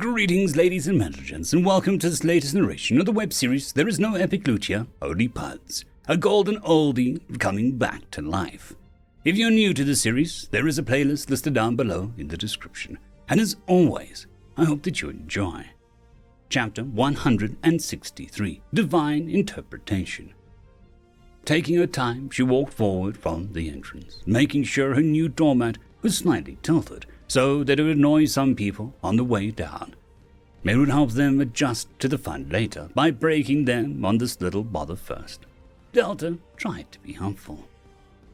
Greetings, ladies and gents, and welcome to this latest narration of the web series There Is No Epic Loot Here, Only Puds, a golden oldie coming back to life. If you're new to the series, there is a playlist listed down below in the description, and as always, I hope that you enjoy. Chapter 163, Divine Interpretation. Taking her time, she walked forward from the entrance, making sure her new doormat was slightly tilted, so that it would annoy some people on the way down. It would help them adjust to the fun later by breaking them on this little bother first. Delta tried to be helpful.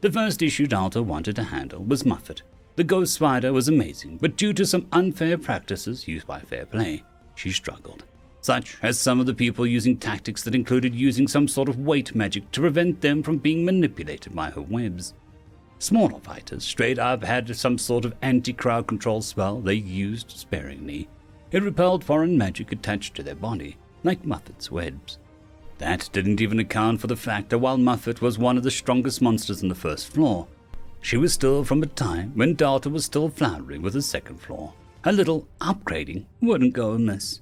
The first issue Delta wanted to handle was Muffet. The ghost spider was amazing, but due to some unfair practices used by Fair Play, she struggled. Such as some of the people using tactics that included using some sort of weight magic to prevent them from being manipulated by her webs. Smaller fighters straight up had some sort of anti-crowd control spell they used sparingly. It repelled foreign magic attached to their body, like Muffet's webs. That didn't even account for the fact that while Muffet was one of the strongest monsters on the first floor, she was still from a time when Delta was still floundering with the second floor. A little upgrading wouldn't go amiss.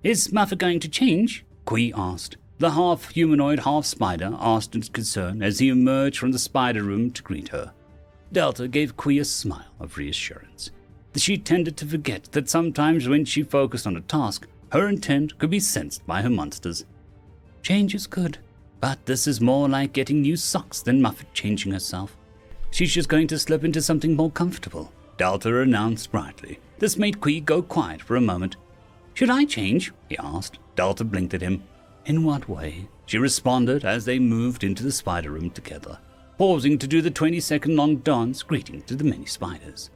"Is Muffet going to change?" Kui asked. The half-humanoid, half-spider asked in concern as he emerged from the spider room to greet her. Delta gave Kui a smile of reassurance. She tended to forget that sometimes when she focused on a task, her intent could be sensed by her monsters. Change is good, but this is more like getting new socks than Muffet changing herself. She's just going to slip into something more comfortable, Delta announced brightly. This made Kui go quiet for a moment. "Should I change?" he asked. Delta blinked at him. "In what way?" she responded as they moved into the spider room together, pausing to do the 20-second-long dance greeting to the many spiders.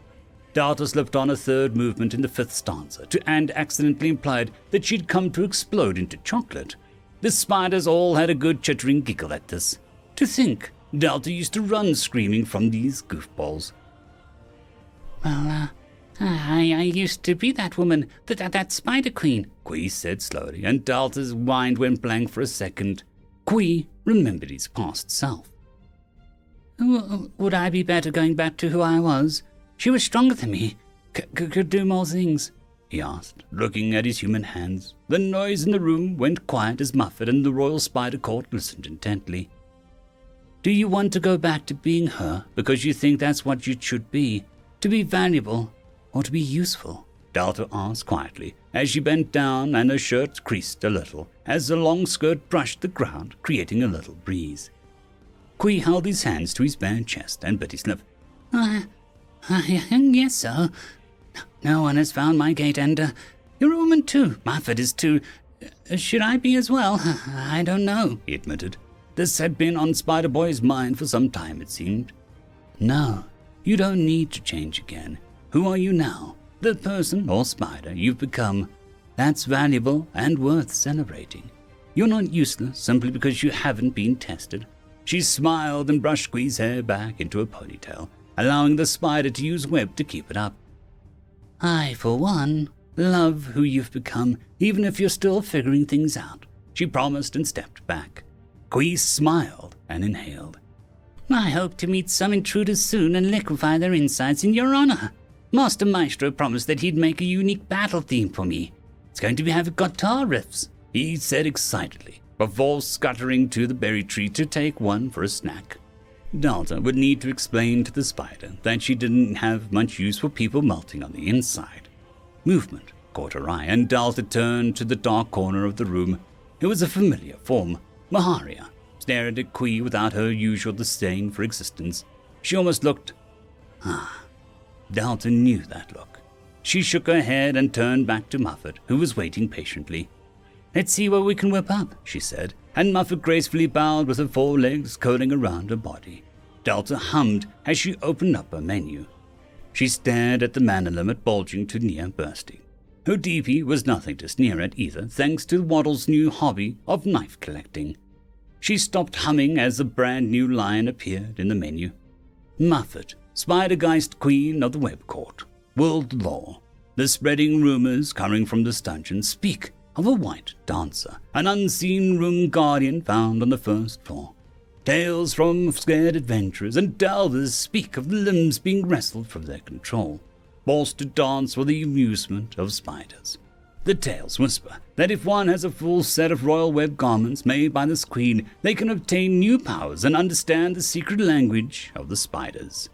Delta slipped on a third movement in the fifth stanza and accidentally implied that she'd come to explode into chocolate. The spiders all had a good chittering giggle at this. To think, Delta used to run screaming from these goofballs. "Well, I used to be that woman, that spider queen," Kui said slowly, and Delta's mind went blank for a second. Kui remembered his past self. "Would I be better going back to who I was? She was stronger than me, could do more things," he asked, looking at his human hands. The noise in the room went quiet as Muffet and the Royal Spider Court listened intently. "Do you want to go back to being her because you think that's what you should be? To be valuable or to be useful?" Delta asked quietly as she bent down and her shirt creased a little as the long skirt brushed the ground, creating a little breeze. Kui held his hands to his bare chest and bit his lip. Yes, so. No one has found my gate, and you're a woman too. Muffet is too. Should I be as well? I don't know," he admitted. This had been on Spider-Boy's mind for some time, it seemed. "No, you don't need to change again. Who are you now? The person or spider you've become. That's valuable and worth celebrating. You're not useless simply because you haven't been tested." She smiled and brushed Kui's hair back into a ponytail, allowing the spider to use web to keep it up. "I, for one, love who you've become, even if you're still figuring things out," she promised and stepped back. Kui smiled and inhaled. "I hope to meet some intruders soon and liquefy their insides in your honor. Master Maestro promised that he'd make a unique battle theme for me. It's going to have guitar riffs," he said excitedly, before scuttering to the berry tree to take one for a snack. Delta would need to explain to the spider that she didn't have much use for people melting on the inside. Movement caught her eye, and Delta turned to the dark corner of the room. It was a familiar form. Maharia stared at Kui without her usual disdain for existence. She almost looked... Delta knew that look. She shook her head and turned back to Muffet, who was waiting patiently. "Let's see what we can whip up," she said, and Muffet gracefully bowed with her forelegs curling around her body. Delta hummed as she opened up her menu. She stared at the mana limit bulging to near bursting. Her DP was nothing to sneer at either, thanks to Waddle's new hobby of knife collecting. She stopped humming as the brand new line appeared in the menu. Muffet, Spidergeist Queen of the Web Court. World lore. The spreading rumors coming from this dungeon speak of a white dancer, an unseen room guardian found on the first floor. Tales from scared adventurers and delvers speak of the limbs being wrestled from their control. forced to dance for the amusement of spiders. The tales whisper that if one has a full set of royal web garments made by this queen, they can obtain new powers and understand the secret language of the spiders.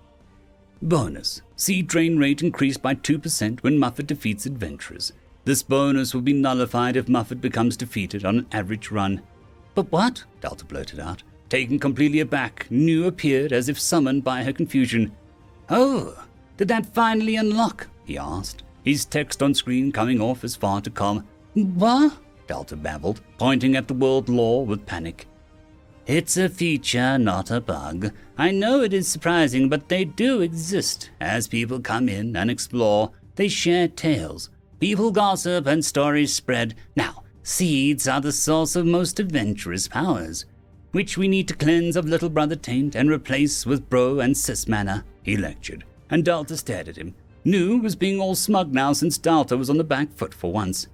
Bonus: seed train rate increased by 2% when Muffet defeats adventurers. This bonus will be nullified if Muffet becomes defeated on an average run. But what? Delta blurted out. Taken completely aback, New appeared as if summoned by her confusion. Oh, did that finally unlock? He asked, his text on screen coming off as far to come. What? Delta babbled, pointing at the world lore with panic. It's a feature, not a bug. I know it is surprising, but they do exist. As people come in and explore, they share tales. People gossip and stories spread. Now, seeds are the source of most adventurous powers, which we need to cleanse of little brother taint and replace with bro and cis mana, he lectured, and Delta stared at him. Nu was being all smug now since Delta was on the back foot for once.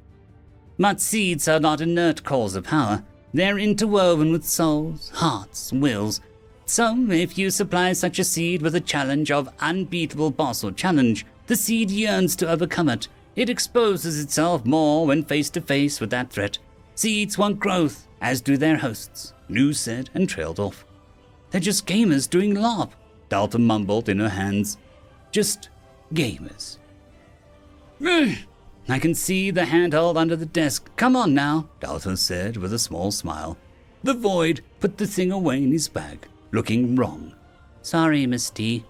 But seeds are not inert cores of power. They're interwoven with souls, hearts, wills. So, if you supply such a seed with a challenge of unbeatable boss or challenge, the seed yearns to overcome it. It exposes itself more when face to face with that threat. Seeds want growth, as do their hosts, Nu said and trailed off. They're just gamers doing LARP, Delta mumbled in her hands. Just gamers. I can see the handheld under the desk. Come on now, Delta said with a small smile. The Void put the thing away in his bag, looking wrong. Sorry, Miss T.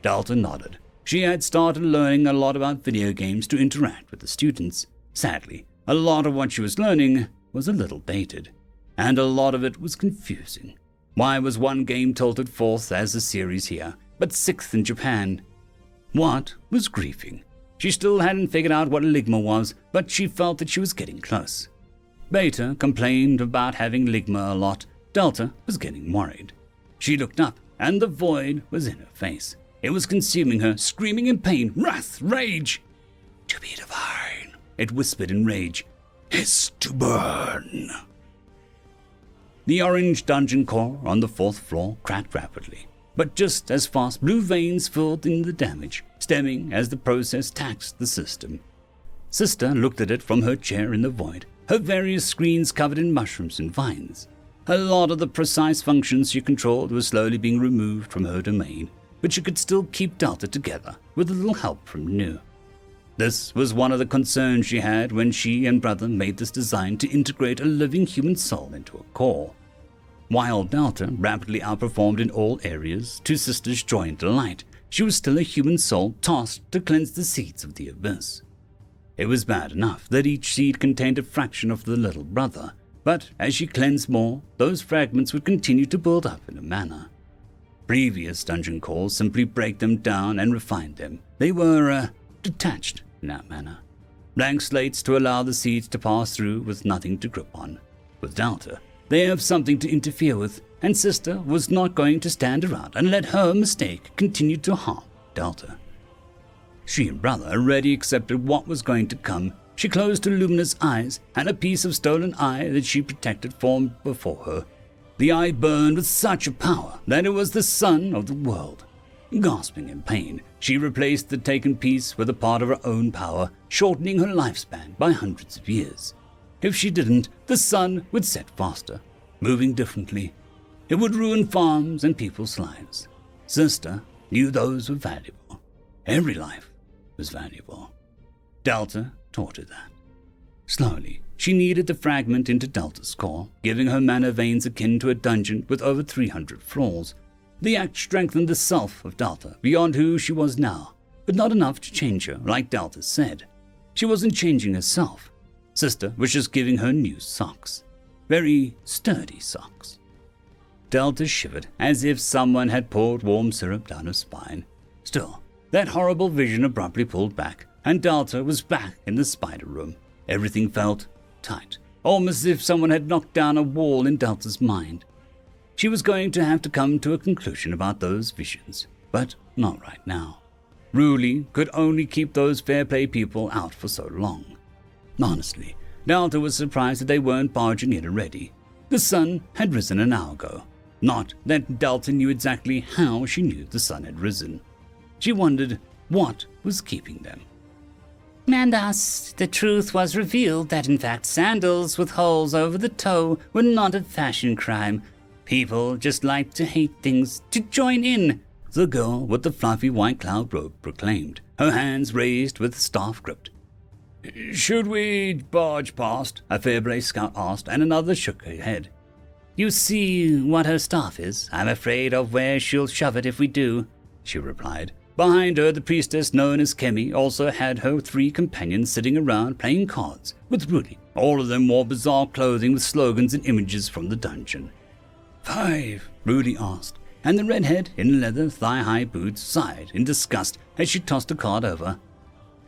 Delta nodded. She had started learning a lot about video games to interact with the students. Sadly, a lot of what she was learning was a little dated, and a lot of it was confusing. Why was one game tilted fourth as a series here, but sixth in Japan? What was griefing? She still hadn't figured out what Ligma was, but she felt that she was getting close. Beta complained about having Ligma a lot. Delta was getting worried. She looked up, and the Void was in her face. It was consuming her, screaming in pain, wrath, rage. To be divine, it whispered in rage. Hiss to burn. The orange dungeon core on the 4th floor cracked rapidly, but just as fast blue veins filled in the damage, stemming as the process taxed the system. Sister looked at it from her chair in the Void, her various screens covered in mushrooms and vines. A lot of the precise functions she controlled were slowly being removed from her domain, but she could still keep Delta together with a little help from Nu. This was one of the concerns she had when she and brother made this design to integrate a living human soul into a core. While Delta rapidly outperformed in all areas, to Sister's joy and delight, she was still a human soul tasked to cleanse the seeds of the abyss. It was bad enough that each seed contained a fraction of the little brother, but as she cleansed more, those fragments would continue to build up in a manner. Previous dungeon cores simply break them down and refine them. They were, detached in that manner. Blank slates to allow the seeds to pass through with nothing to grip on. With Delta, they have something to interfere with, and Sister was not going to stand around and let her mistake continue to harm Delta. She and brother already accepted what was going to come. She closed her luminous eyes, and a piece of stolen eye that she protected formed before her. The eye burned with such a power that it was the sun of the world. Gasping in pain, she replaced the taken piece with a part of her own power, shortening her lifespan by hundreds of years. If she didn't, the sun would set faster, moving differently. It would ruin farms and people's lives. Sister knew those were valuable. Every life was valuable. Delta taught her that. Slowly, she kneaded the fragment into Delta's core, giving her mana veins akin to a dungeon with over 300 floors. The act strengthened the self of Delta beyond who she was now, but not enough to change her, like Delta said. She wasn't changing herself. Sister was just giving her new socks. Very sturdy socks. Delta shivered as if someone had poured warm syrup down her spine. Still, that horrible vision abruptly pulled back, and Delta was back in the spider room. Everything felt tight, almost as if someone had knocked down a wall in Delta's mind. She was going to have to come to a conclusion about those visions, but not right now. Ruli could only keep those fair play people out for so long. Honestly, Delta was surprised that they weren't barging in already. The sun had risen an hour ago. Not that Delta knew exactly how she knew the sun had risen. She wondered what was keeping them. And thus, the truth was revealed that in fact sandals with holes over the toe were not a fashion crime. People just like to hate things, to join in, the girl with the fluffy white cloud robe proclaimed, her hands raised with the staff gripped. Should we barge past? A Fairblade scout asked, and another shook her head. You see what her staff is. I'm afraid of where she'll shove it if we do, she replied. Behind her, the priestess known as Kemi also had her 3 companions sitting around playing cards with Rudy. All of them wore bizarre clothing with slogans and images from the dungeon. 5, Rudy asked, and the redhead in leather thigh-high boots sighed in disgust as she tossed a card over.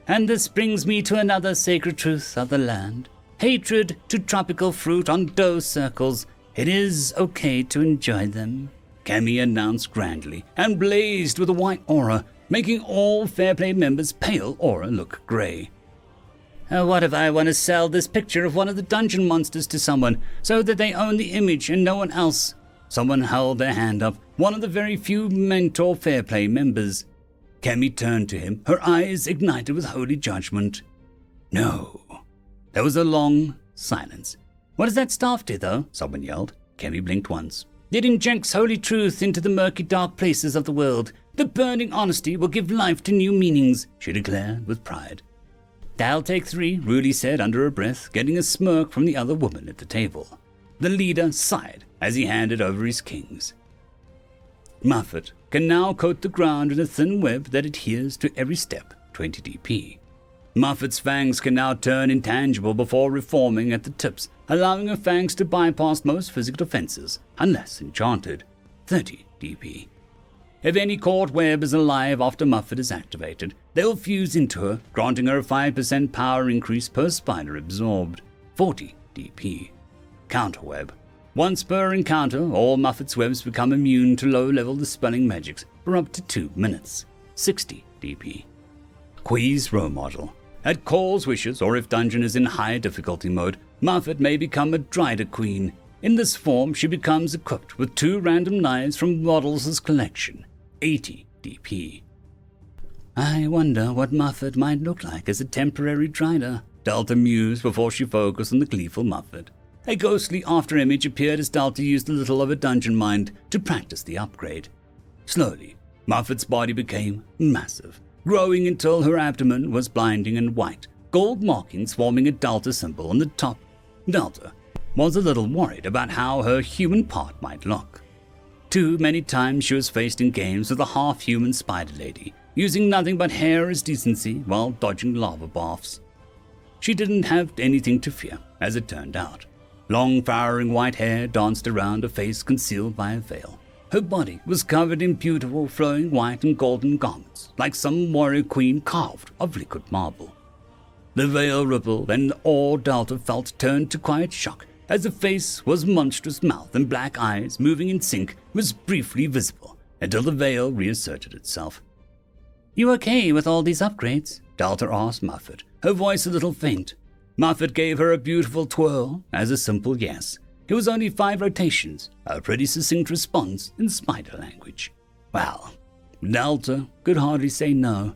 And this brings me to another sacred truth of the land. Hatred to tropical fruit on dough circles. It is okay to enjoy them, Kemi announced grandly, and blazed with a white aura, making all Fairplay members' pale aura look grey. What if I want to sell this picture of one of the dungeon monsters to someone, so that they own the image and no one else? Someone held their hand up, one of the very few Mentor Fairplay members. Kemi turned to him, her eyes ignited with holy judgment. No. There was a long silence. What does that staff do, though? Someone yelled. Kemi blinked once. It injects holy truth into the murky dark places of the world. The burning honesty will give life to new meanings, she declared with pride. I'll take 3, Rudy said under her breath, getting a smirk from the other woman at the table. The leader sighed as he handed over his kings. Muffet can now coat the ground in a thin web that adheres to every step, 20 DP. Muffet's fangs can now turn intangible before reforming at the tips, allowing her fangs to bypass most physical defenses, unless enchanted, 30 DP. If any caught web is alive after Muffet is activated, they'll fuse into her, granting her a 5% power increase per spider absorbed, 40 DP. Counterweb. Once per encounter, all Muffet's webs become immune to low-level dispelling magics for up to 2 minutes, 60 DP. Quee's Row Model. At Call's wishes, or if dungeon is in high difficulty mode, Muffet may become a Drider Queen. In this form, she becomes equipped with 2 random knives from Models' collection, 80 DP. I wonder what Muffet might look like as a temporary Drider, Delta mused before she focused on the gleeful Muffet. A ghostly afterimage appeared as Delta used a little of a dungeon mind to practice the upgrade. Slowly, Muffet's body became massive, growing until her abdomen was blinding and white, gold markings forming a Delta symbol on the top. Delta was a little worried about how her human part might look. Too many times she was faced in games with a half-human spider lady, using nothing but hair as decency while dodging lava baths. She didn't have anything to fear, as it turned out. Long, flowering white hair danced around a face concealed by a veil. Her body was covered in beautiful, flowing white and golden garments, like some warrior queen carved of liquid marble. The veil rippled, and all Delta felt turned to quiet shock, as the face was monstrous mouth and black eyes moving in sync was briefly visible, until the veil reasserted itself. You okay with all these upgrades? Delta asked Muffet, her voice a little faint. Muffet gave her a beautiful twirl as a simple yes. It was only 5 rotations, a pretty succinct response in spider language. Well, Delta could hardly say no.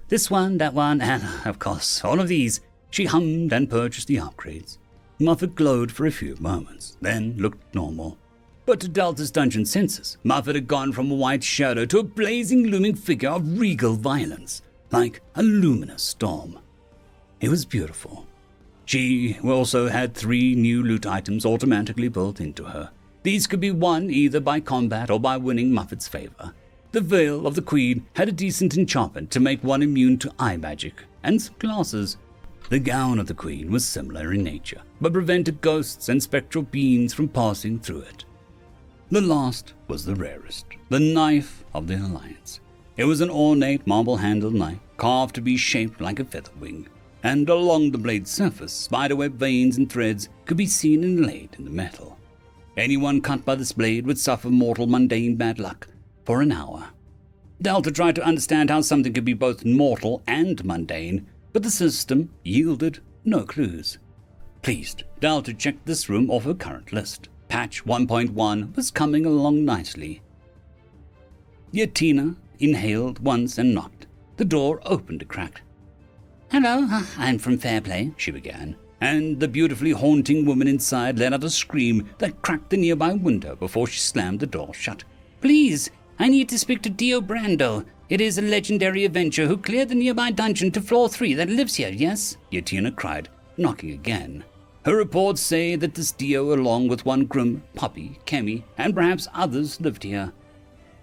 This one, that one, and, of course, all of these. She hummed and purchased the upgrades. Muffet glowed for a few moments, then looked normal. But to Delta's dungeon senses, Muffet had gone from a white shadow to a blazing, looming figure of regal violence, like a luminous storm. It was beautiful. She also had 3 new loot items automatically built into her. These could be won either by combat or by winning Muffet's favor. The Veil of the Queen had a decent enchantment to make one immune to eye magic, and some glasses. The Gown of the Queen was similar in nature, but prevented ghosts and spectral beings from passing through it. The last was the rarest, the Knife of the Alliance. It was an ornate marble-handled knife, carved to be shaped like a feather wing, and along the blade's surface, spiderweb veins and threads could be seen inlaid in the metal. Anyone cut by this blade would suffer mortal mundane bad luck for an hour. Delta tried to understand how something could be both mortal and mundane, but the system yielded no clues. Pleased, Delta checked this room off her current list. Patch 1.1 was coming along nicely. Yatina inhaled once and knocked. The door opened a crack. "Hello, I'm from Fairplay," she began, and the beautifully haunting woman inside let out a scream that cracked the nearby window before she slammed the door shut. "Please, I need to speak to Dio Brando. It is a legendary adventurer who cleared the nearby dungeon to floor 3 that lives here, yes?" Yatina cried, knocking again. Her reports say that this Dio, along with one Grim, Poppy, Kemi, and perhaps others, lived here.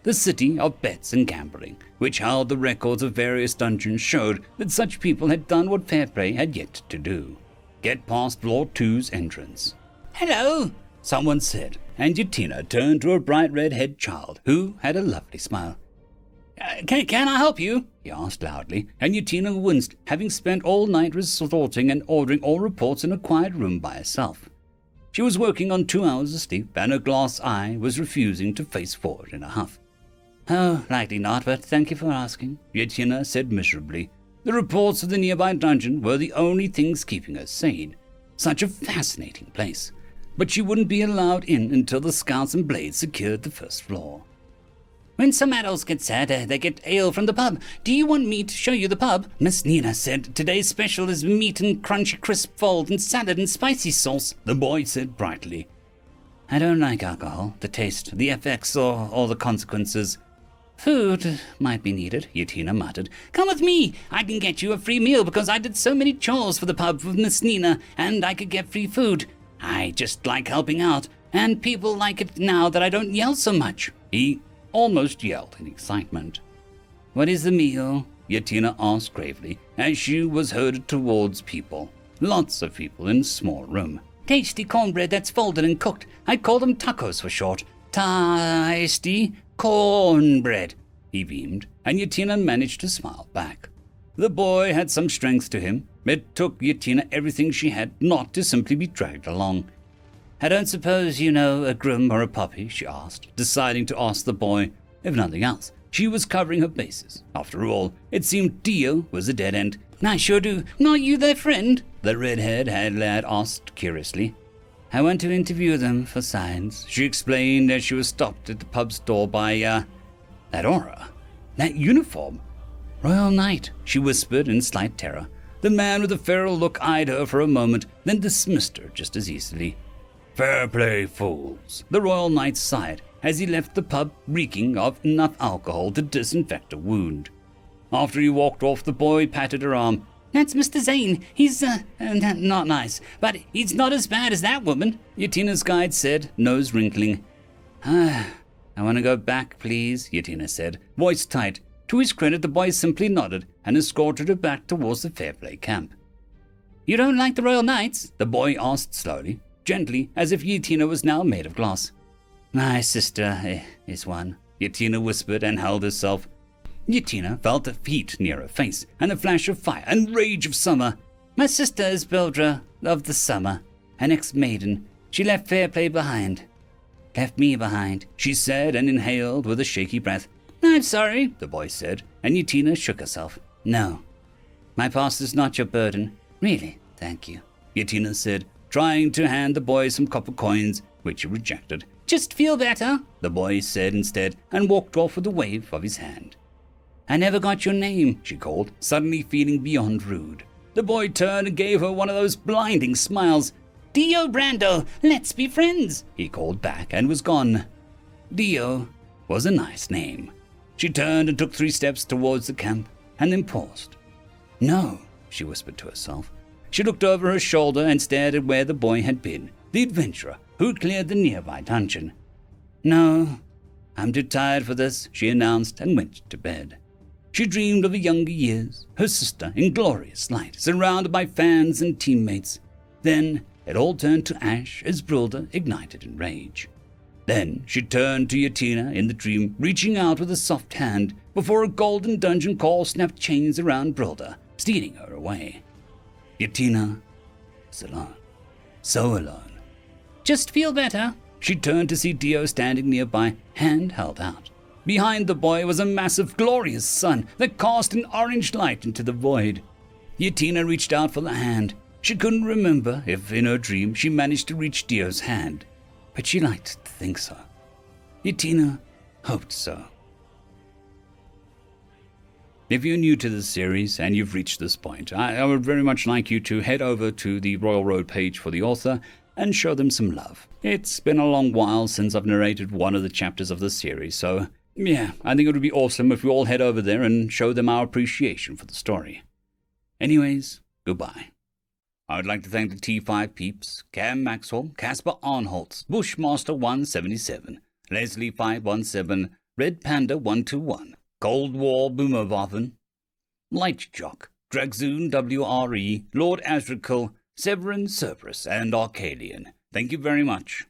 The city of bets and gambling, which held the records of various dungeons, showed that such people had done what Fairplay had yet to do: get past floor 2's entrance. "Hello," someone said, and Yatina turned to a bright red-haired child who had a lovely smile. Can I help you?" he asked loudly, and Yatina winced, having spent all night resorting and ordering all reports in a quiet room by herself. She was working on 2 hours of sleep, and her glass eye was refusing to face forward in a huff. "Oh, likely not, but thank you for asking," Yatina said miserably. The reports of the nearby dungeon were the only things keeping her sane. Such a fascinating place. But she wouldn't be allowed in until the scouts and blades secured the first floor. "When some adults get sad, they get ale from the pub. Do you want me to show you the pub?" Miss Nina said. "Today's special is meat and crunchy crisp fold and salad and spicy sauce," the boy said brightly. "I don't like alcohol, the taste, the effects, or the consequences." "Food might be needed," Yatina muttered. "Come with me. I can get you a free meal because I did so many chores for the pub with Miss Nina, and I could get free food. I just like helping out, and people like it now that I don't yell so much." He almost yelled in excitement. "What is the meal?" Yatina asked gravely, as she was herded towards people. Lots of people in a small room. "Tasty cornbread that's folded and cooked. I call them tacos for short. Tasty cornbread," he beamed, and Yatina managed to smile back. The boy had some strength to him. It took Yatina everything she had not to simply be dragged along. "I don't suppose you know a Grim or a Poppy?" she asked, deciding to ask the boy. If nothing else, she was covering her bases. After all, it seemed Dio was a dead end. "I sure do. Not you their friend?" the red-haired lad asked curiously. "I want to interview them for science," she explained as she was stopped at the pub's door by, that aura, that uniform. "Royal Knight," she whispered in slight terror. The man with the feral look eyed her for a moment, then dismissed her just as easily. "Fair play, fools," the Royal Knight sighed as he left the pub, reeking of enough alcohol to disinfect a wound. After he walked off, the boy patted her arm. "That's Mr. Zane. He's, not nice, but he's not as bad as that woman," Yatina's guide said, nose wrinkling. "I want to go back, please," Yatina said, voice tight. To his credit, the boy simply nodded and escorted her back towards the Fairplay camp. "You don't like the Royal Knights?" the boy asked slowly, gently, as if Yatina was now made of glass. "My sister is one," Yatina whispered and held herself. Yatina felt a heat near her face, and a flash of fire and rage of summer. "My sister is Bildra of the Summer, an ex-maiden. She left Fairplay behind. Left me behind," she said, and inhaled with a shaky breath. "I'm sorry," the boy said, and Yatina shook herself. "No, my past is not your burden. Really, thank you," Yatina said, trying to hand the boy some copper coins, which he rejected. "Just feel better," the boy said instead, and walked off with a wave of his hand. "I never got your name," she called, suddenly feeling beyond rude. The boy turned and gave her one of those blinding smiles. "Dio Brando, let's be friends," he called back and was gone. Dio was a nice name. She turned and took 3 steps towards the camp, and then paused. "No," she whispered to herself. She looked over her shoulder and stared at where the boy had been, the adventurer who cleared the nearby dungeon. "No, I'm too tired for this," she announced, and went to bed. She dreamed of the younger years, her sister in glorious light, surrounded by fans and teammates. Then it all turned to ash as Brilda ignited in rage. Then she turned to Yatina in the dream, reaching out with a soft hand, before a golden dungeon call snapped chains around Brilda, stealing her away. Yatina was alone. So alone. "Just feel better." She turned to see Dio standing nearby, hand held out. Behind the boy was a massive, glorious sun that cast an orange light into the void. Yatina reached out for the hand. She couldn't remember if, in her dream, she managed to reach Dio's hand, but she liked to think so. Yatina hoped so. If you're new to this series and you've reached this point, I would very much like you to head over to the Royal Road page for the author and show them some love. It's been a long while since I've narrated one of the chapters of this series, so yeah, I think it would be awesome if we all head over there and show them our appreciation for the story. Anyways, goodbye. I would like to thank the T5 peeps, Cam Maxwell, Casper Arnholtz, Bushmaster 177, Leslie 517, Red Panda 121, Cold War Boomerwaffen, Lightjock, Dragzoon WRE, Lord Azrakal, Severin Cerberus, and Arcadian. Thank you very much.